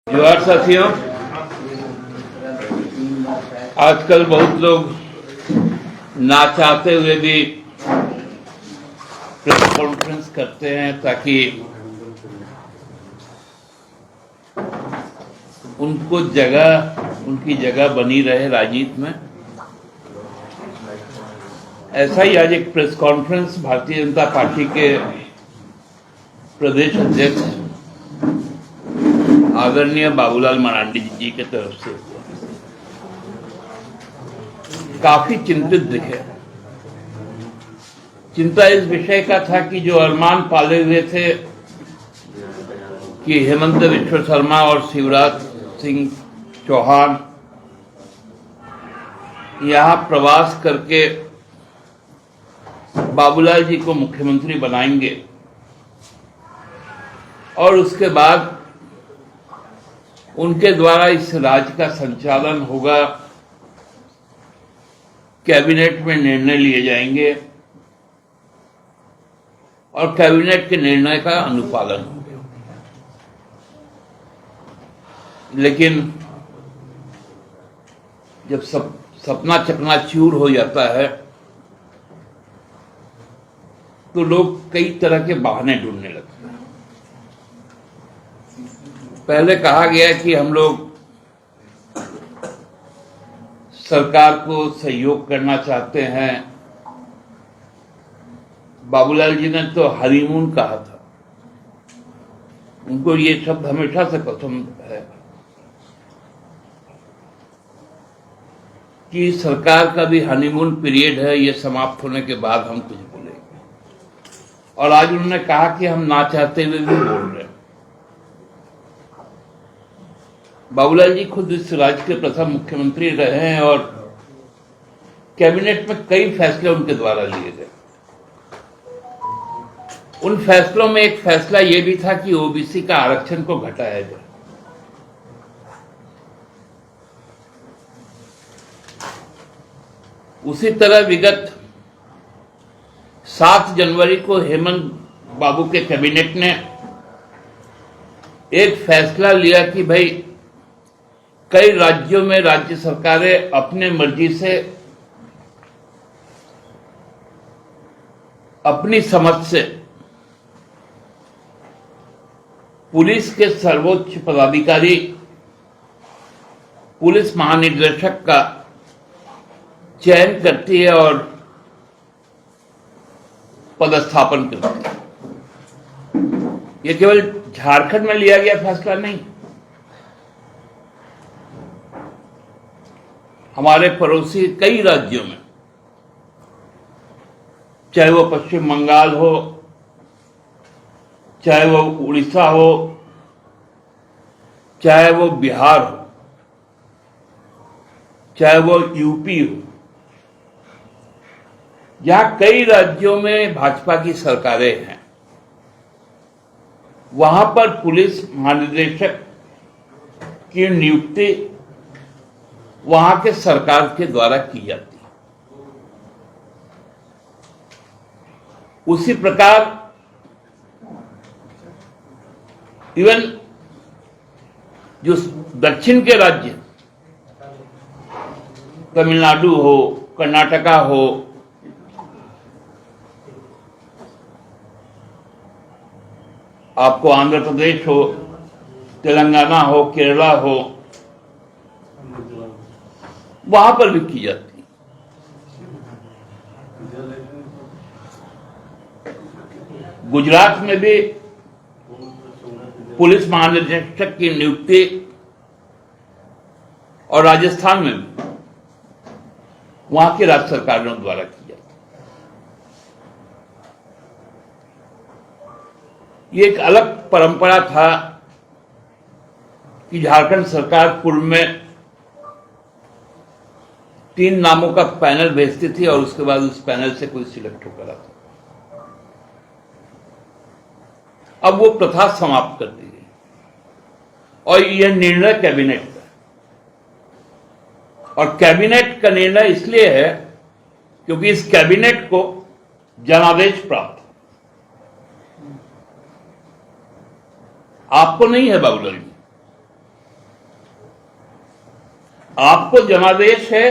जोहार साथियों, आजकल बहुत लोग ना चाहते हुए भी प्रेस कॉन्फ्रेंस करते हैं ताकि उनकी जगह बनी रहे राजनीति में। ऐसा ही आज एक press conference Bharatiya Janata party के प्रदेश अध्यक्ष आदरणीय बाबूलाल मरांडी जी की तरफ से काफी चिंतित दिखे। चिंता इस विषय का था कि जो अरमान पाले हुए थे कि हेमंत बिश्व शर्मा और शिवराज सिंह चौहान यहां प्रवास करके बाबूलाल जी को मुख्यमंत्री बनाएंगे और उसके बाद उनके द्वारा इस राज्य का संचालन होगा, कैबिनेट में निर्णय लिए जाएंगे और कैबिनेट के निर्णय का अनुपालन होगा। लेकिन जब सपना चकनाचूर हो जाता है तो लोग कई तरह के बहाने ढूंढने लगते हैं। पहले कहा गया कि हम लोग सरकार को सहयोग करना चाहते हैं। बाबूलाल जी ने तो हनीमून कहा था, उनको ये शब्द हमेशा से पसंद है कि सरकार का भी हनीमून पीरियड है, ये समाप्त होने के बाद हम कुछ बोलेंगे। और आज उन्होंने कहा कि हम ना चाहते हुए भी बोल रहे हैं। बाबूलाल जी खुद इस राज्य के प्रथम मुख्यमंत्री रहे हैं और कैबिनेट में कई फैसले उनके द्वारा लिए गए। उन फैसलों में एक फैसला यह भी था कि ओबीसी का आरक्षण को घटाया जाए। उसी तरह विगत 7 जनवरी को हेमंत बाबू के कैबिनेट ने एक फैसला लिया कि भाई कई राज्यों में राज्य सरकारें अपने मर्जी से अपनी समझ से पुलिस के सर्वोच्च पदाधिकारी पुलिस महानिदेशक का चयन करती है और पदस्थापन करती है। यह केवल झारखंड में लिया गया फैसला नहीं, हमारे पड़ोसी कई राज्यों में, चाहे वो पश्चिम बंगाल हो, चाहे वो उड़ीसा हो, चाहे वो बिहार हो, चाहे वो यूपी हो, जहां कई राज्यों में भाजपा की सरकारें हैं, वहां पर पुलिस महानिदेशक की नियुक्ति वहां के सरकार के द्वारा की जाती है। उसी प्रकार इवन जो दक्षिण के राज्य, तमिलनाडु हो, कर्नाटका हो, आपको आंध्र प्रदेश हो, तेलंगाना हो, केरला हो, वहां पर भी की जाती है। गुजरात में भी पुलिस महानिदेशक की नियुक्ति और राजस्थान में भी वहां की राज्य सरकारों द्वारा की जाती है। ये एक अलग परंपरा था कि झारखंड सरकार पूर्व में 3 नामों का पैनल भेजती थी और उसके बाद उस पैनल से कोई सिलेक्ट होकर आता। अब वो प्रथा समाप्त कर दी गई और यह निर्णय कैबिनेट का, और कैबिनेट का निर्णय इसलिए है क्योंकि इस कैबिनेट को जनादेश प्राप्त, आपको नहीं है बाबूलाल जी, आपको जनादेश है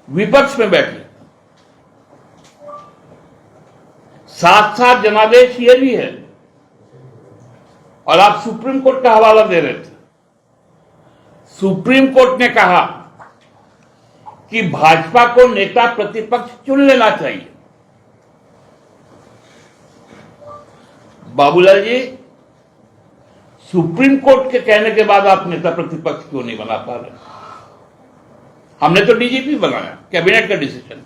विपक्ष में बैठे, साथ साथ जनादेश ये भी है, और आप सुप्रीम कोर्ट का हवाला दे रहे थे। सुप्रीम कोर्ट ने कहा कि भाजपा को नेता प्रतिपक्ष चुन लेना चाहिए। बाबूलाल जी, सुप्रीम कोर्ट के कहने के बाद आप नेता प्रतिपक्ष क्यों नहीं बना पा रहे? हमने तो डीजीपी बनाया, कैबिनेट का डिसीजन।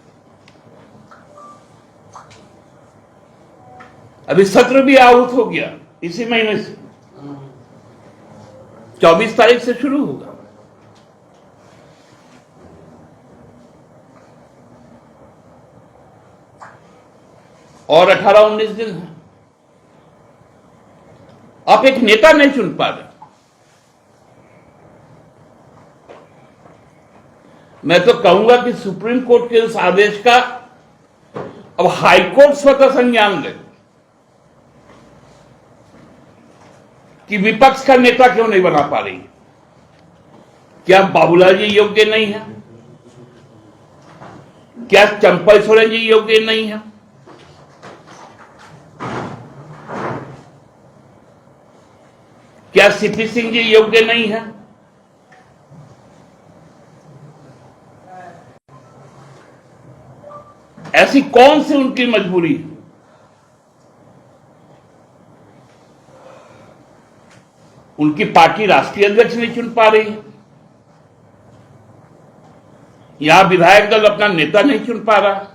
अभी सत्र भी आहूत हो गया, इसी महीने से 24 तारीख से शुरू होगा। और 18-19 दिन है। आप एक नेता नहीं चुन पा रहे। मैं तो कहूंगा कि सुप्रीम कोर्ट के उस आदेश का अब हाईकोर्ट स्वतः संज्ञान ले कि विपक्ष का नेता क्यों नहीं बना पा रही। क्या बाबूलाल जी योग्य नहीं है? क्या चंपई सोरेन जी योग्य नहीं है? क्या सीपी सिंह जी योग्य नहीं है? ऐसी कौन सी उनकी मजबूरी है? उनकी पार्टी राष्ट्रीय अध्यक्ष नहीं चुन पा रही है, यहां विधायक दल अपना नेता नहीं चुन पा रहा,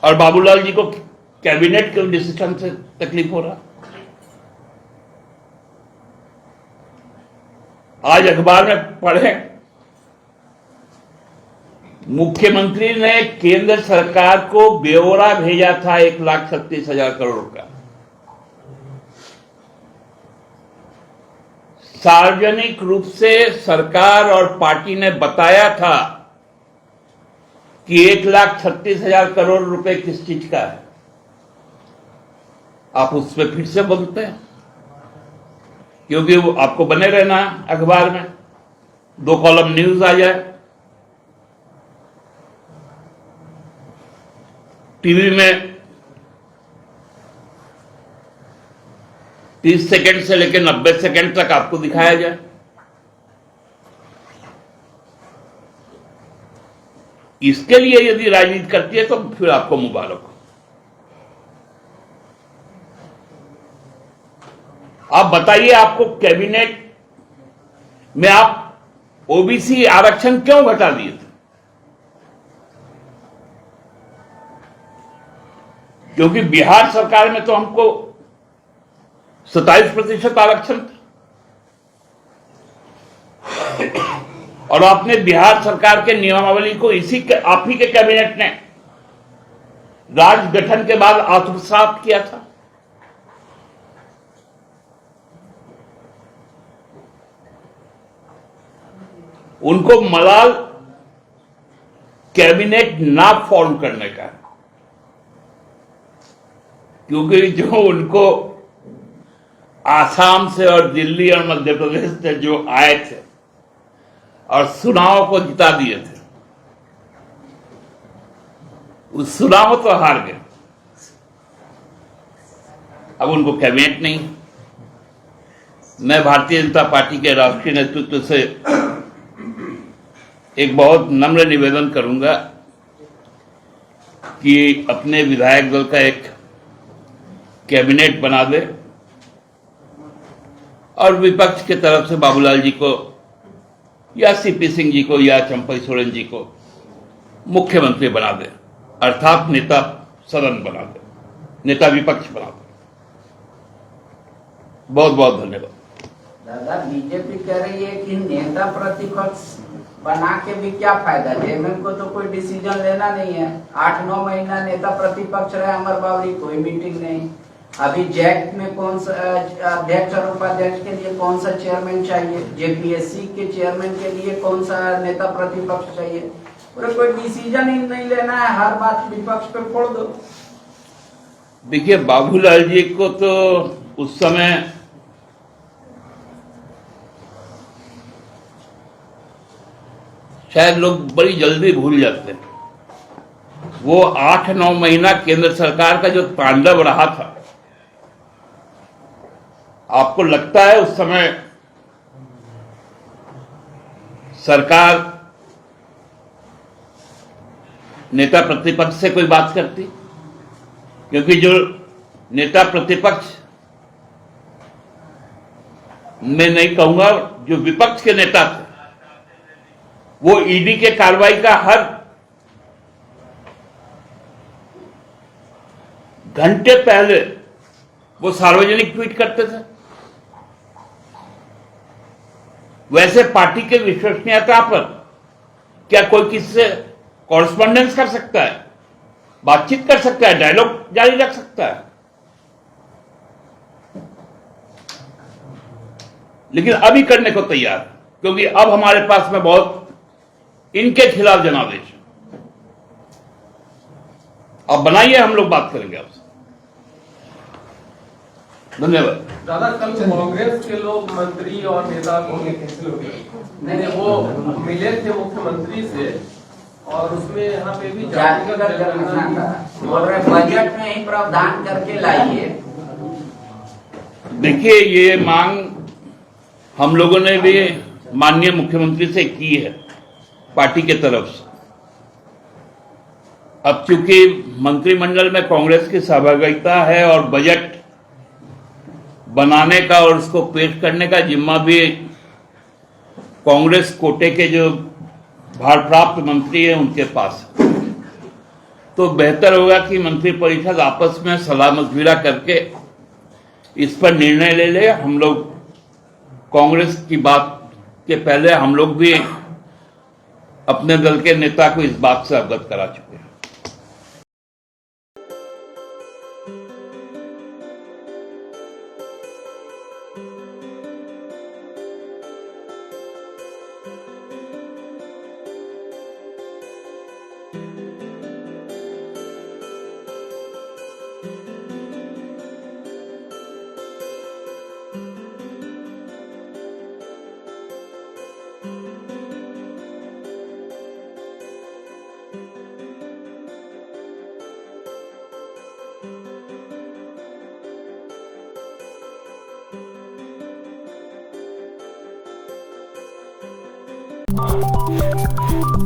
और बाबूलाल जी को कैबिनेट के डिसीजन से तकलीफ हो रहा। आज अखबार में पढ़े, मुख्यमंत्री ने केंद्र सरकार को ब्यौरा भेजा था 1,36,000 करोड़ का। सार्वजनिक रूप से सरकार और पार्टी ने बताया था कि 1,36,000 करोड़ रुपए किस चीज का है। आप उस पर फिर से बोलते हैं क्योंकि वो आपको बने रहना है अखबार में, 2 कॉलम न्यूज आ जाए, टीवी में 30 सेकंड से लेकर 90 सेकंड तक आपको दिखाया जाए। इसके लिए यदि राजनीति करती है तो फिर आपको मुबारक हो। आप बताइए, आपको कैबिनेट में आप ओबीसी आरक्षण क्यों घटा दिए थे? क्योंकि बिहार सरकार में तो हमको 27% आरक्षण था, और आपने बिहार सरकार के नियमावली को आप ही के कैबिनेट ने राज्य गठन के बाद आत्मसात किया था। उनको मलाल कैबिनेट ना फॉर्म करने का, क्योंकि जो उनको आसाम से और दिल्ली और मध्य प्रदेश से जो आए थे और चुनाव को जिता दिए थे, उस चुनाव तो हार गए। अब उनको कैबिनेट नहीं। मैं भारतीय जनता पार्टी के राष्ट्रीय नेतृत्व से एक बहुत नम्र निवेदन करूंगा कि अपने विधायक दल का एक कैबिनेट बना दे और विपक्ष की तरफ से बाबूलाल जी को या सीपी सिंह जी को या चंपई सोरेन जी को मुख्यमंत्री बना दे, अर्थात नेता सदन बना दे, नेता विपक्ष बना दे। बहुत बहुत धन्यवाद। दादा, बीजेपी कह रही है कि नेता प्रतिपक्ष बना के भी क्या फायदा, जेएमएम को तो कोई डिसीजन लेना नहीं है। 8-9 महीना नेता प्रतिपक्ष रहे अमर बावरी, कोई मीटिंग नहीं। अभी जैक में कौन सा अध्यक्ष और उपाध्यक्ष के लिए कौन सा चेयरमैन चाहिए, जेपीएससी के चेयरमैन के लिए कौन सा नेता प्रतिपक्ष चाहिए, पूरा कोई डिसीजन ही नहीं लेना है, हर बात विपक्ष पे फोड़ दो। देखिए, बाबूलाल जी को तो उस समय शायद लोग बड़ी जल्दी भूल जाते हैं। वो 8-9 महीना केंद्र सरकार का जो तांडव रहा था, आपको लगता है उस समय सरकार नेता प्रतिपक्ष से कोई बात करती? क्योंकि जो नेता प्रतिपक्ष, मैं नहीं कहूंगा, जो विपक्ष के नेता थे, वो ईडी के कार्रवाई का हर घंटे पहले वो सार्वजनिक ट्वीट करते थे। वैसे पार्टी के विश्वसनीयता पर क्या कोई किसी से कॉरेस्पॉन्डेंस कर सकता है, बातचीत कर सकता है, डायलॉग जारी रख सकता है? लेकिन अभी करने को तैयार है, क्योंकि अब हमारे पास में बहुत इनके खिलाफ जनादेश है। अब बनाइए, हम लोग बात करेंगे आपसे। धन्यवाद। दादा, कल कांग्रेस के लोग मंत्री और नेता नहीं, वो मिले थे मुख्यमंत्री से, और उसमें यहाँ पे भी जातिगत जनगणना बोल रहे बजट में ही प्रावधान करके लाइए। देखिए, ये मांग हम लोगों ने भी माननीय मुख्यमंत्री से की है, पार्टी के तरफ से। अब चूंकि मंत्रिमंडल में कांग्रेस की सहभागिता है और बजट बनाने का और उसको पेश करने का जिम्मा भी कांग्रेस कोटे के जो भारप्राप्त मंत्री हैं उनके पास है, तो बेहतर होगा कि मंत्रिपरिषद आपस में सलाह मशविरा करके इस पर निर्णय ले ले। हम लोग कांग्रेस की बात के पहले हम लोग भी अपने दल के नेता को इस बात से अवगत करा चुके हैं।